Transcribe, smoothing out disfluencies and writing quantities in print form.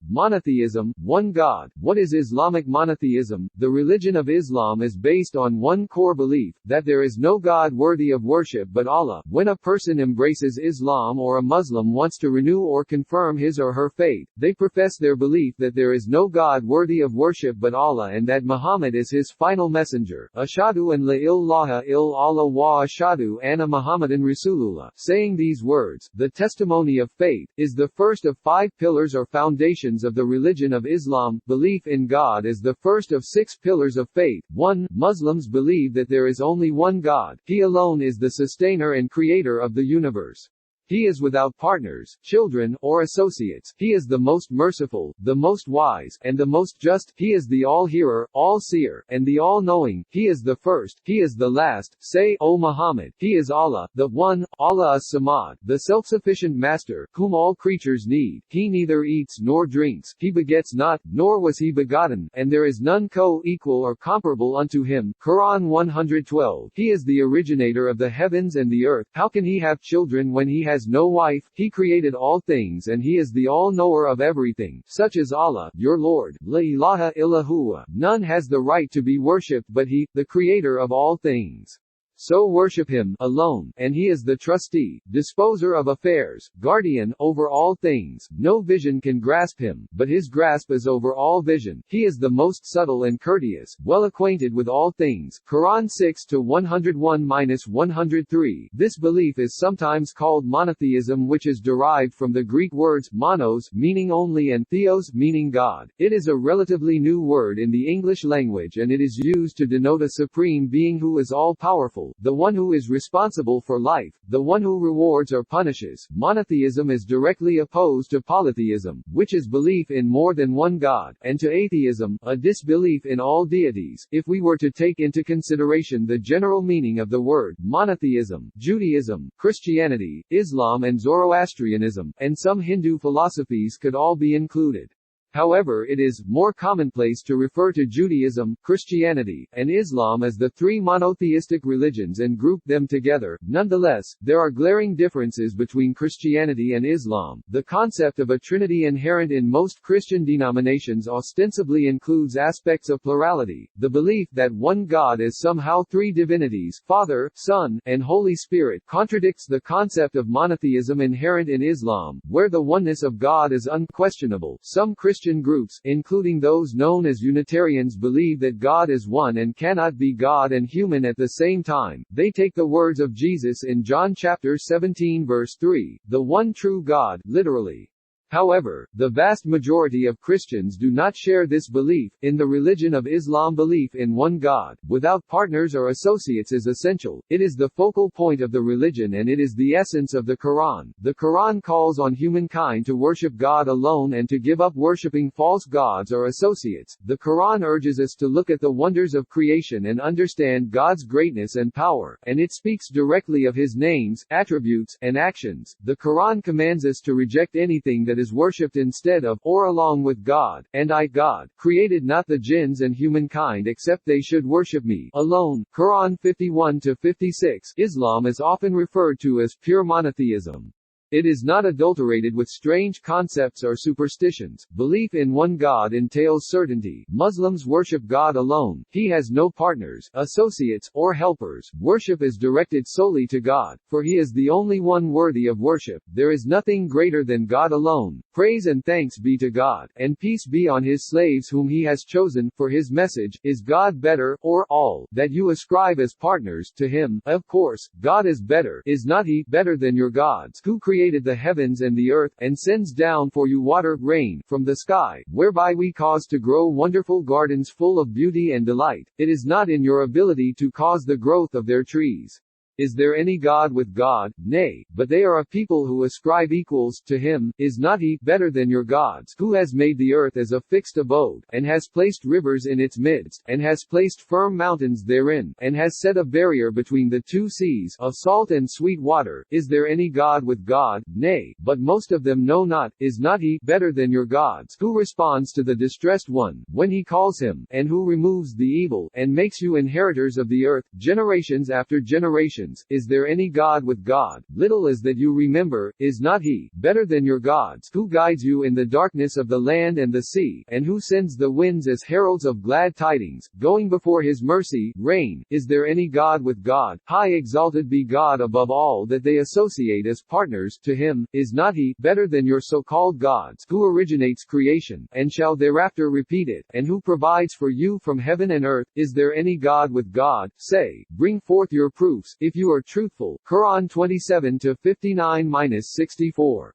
Monotheism, one God. What is Islamic monotheism? The religion of Islam is based on one core belief, that there is no God worthy of worship but Allah. When a person embraces Islam or a Muslim wants to renew or confirm his or her faith, they profess their belief that there is no God worthy of worship but Allah and that Muhammad is his final messenger. Ashhadu an la ilaha illallah wa ashhadu anna Muhammadan Rasulullah. Saying these words, the testimony of faith, is the first of 5 pillars or foundations of the religion of Islam. Belief in God is the first of 6 pillars of faith. 1. Muslims believe that there is only one God. He alone is the sustainer and creator of the universe. He is without partners, children, or associates. He is the most merciful, the most wise, and the most just. He is the all-hearer, all-seer, and the all-knowing. He is the first, he is the last. Say, O Muhammad, he is Allah, the One, Allah as-Samad, the self-sufficient Master, whom all creatures need. He neither eats nor drinks, he begets not, nor was he begotten, and there is none co-equal or comparable unto him. Quran 112. He is the originator of the heavens and the earth. How can he have children when he has no wife? He created all things and he is the all-knower of everything, such as Allah, your Lord. La ilaha illa huwa. None has the right to be worshipped but he, the creator of all things. So worship him alone, and he is the trustee, disposer of affairs, guardian over all things. No vision can grasp him, but his grasp is over all vision. He is the most subtle and courteous, well acquainted with all things. Quran 6-101-103. This belief is sometimes called monotheism, which is derived from the Greek words monos, meaning only, and theos, meaning God. It is a relatively new word in the English language and it is used to denote a supreme being who is all-powerful, the one who is responsible for life, the one who rewards or punishes. Monotheism is directly opposed to polytheism, which is belief in more than one God, and to atheism, a disbelief in all deities. If we were to take into consideration the general meaning of the word monotheism, Judaism, Christianity, Islam and Zoroastrianism, and some Hindu philosophies could all be included. However, it is more commonplace to refer to Judaism, Christianity, and Islam as the 3 monotheistic religions and group them together. Nonetheless, there are glaring differences between Christianity and Islam. The concept of a trinity inherent in most Christian denominations ostensibly includes aspects of plurality. The belief that one God is somehow 3 divinities, Father, Son, and Holy Spirit, contradicts the concept of monotheism inherent in Islam, where the oneness of God is unquestionable. Some Christian groups, including those known as Unitarians, believe that God is one and cannot be God and human at the same time. They take the words of Jesus in John chapter 17 verse 3, the one true God, literally. However, the vast majority of Christians do not share this belief. In the religion of Islam, belief in one God, without partners or associates, is essential. It is the focal point of the religion and it is the essence of the Quran. The Quran calls on humankind to worship God alone and to give up worshipping false gods or associates. The Quran urges us to look at the wonders of creation and understand God's greatness and power, and it speaks directly of His names, attributes, and actions. The Quran commands us to reject anything that is worshipped instead of, or along with God, and I, God, created not the jinns and humankind except they should worship me alone. Quran 51-56. Islam is often referred to as pure monotheism. It is not adulterated with strange concepts or superstitions. Belief in one God entails certainty. Muslims worship God alone. He has no partners, associates, or helpers. Worship is directed solely to God, for He is the only one worthy of worship. There is nothing greater than God alone. Praise and thanks be to God, and peace be on His slaves whom He has chosen, for His message. Is God better, or all, that you ascribe as partners, to Him? Of course, God is better. Is not He better than your gods, who created the heavens and the earth, and sends down for you water, rain, from the sky, whereby we cause to grow wonderful gardens full of beauty and delight? It is not in your ability to cause the growth of their trees. Is there any God with God? Nay, but they are a people who ascribe equals to Him. Is not He better than your gods, who has made the earth as a fixed abode, and has placed rivers in its midst, and has placed firm mountains therein, and has set a barrier between the 2 seas, of salt and sweet water? Is there any God with God? Nay, but most of them know not. Is not He better than your gods, who responds to the distressed one, when He calls him, and who removes the evil, and makes you inheritors of the earth, generations after generations? questions, is there any God with God? Little is that you remember, is not he better than your gods, who guides you in the darkness of the land and the sea, and who sends the winds as heralds of glad tidings, going before his mercy, rain? Is there any God with God? High exalted be God above all that they associate as partners to him, is not he better than your so-called gods, who originates creation, and shall thereafter repeat it, and who provides for you from heaven and earth? Is there any God with God? Say, bring forth your proofs, if you are truthful. Quran 27-59-64.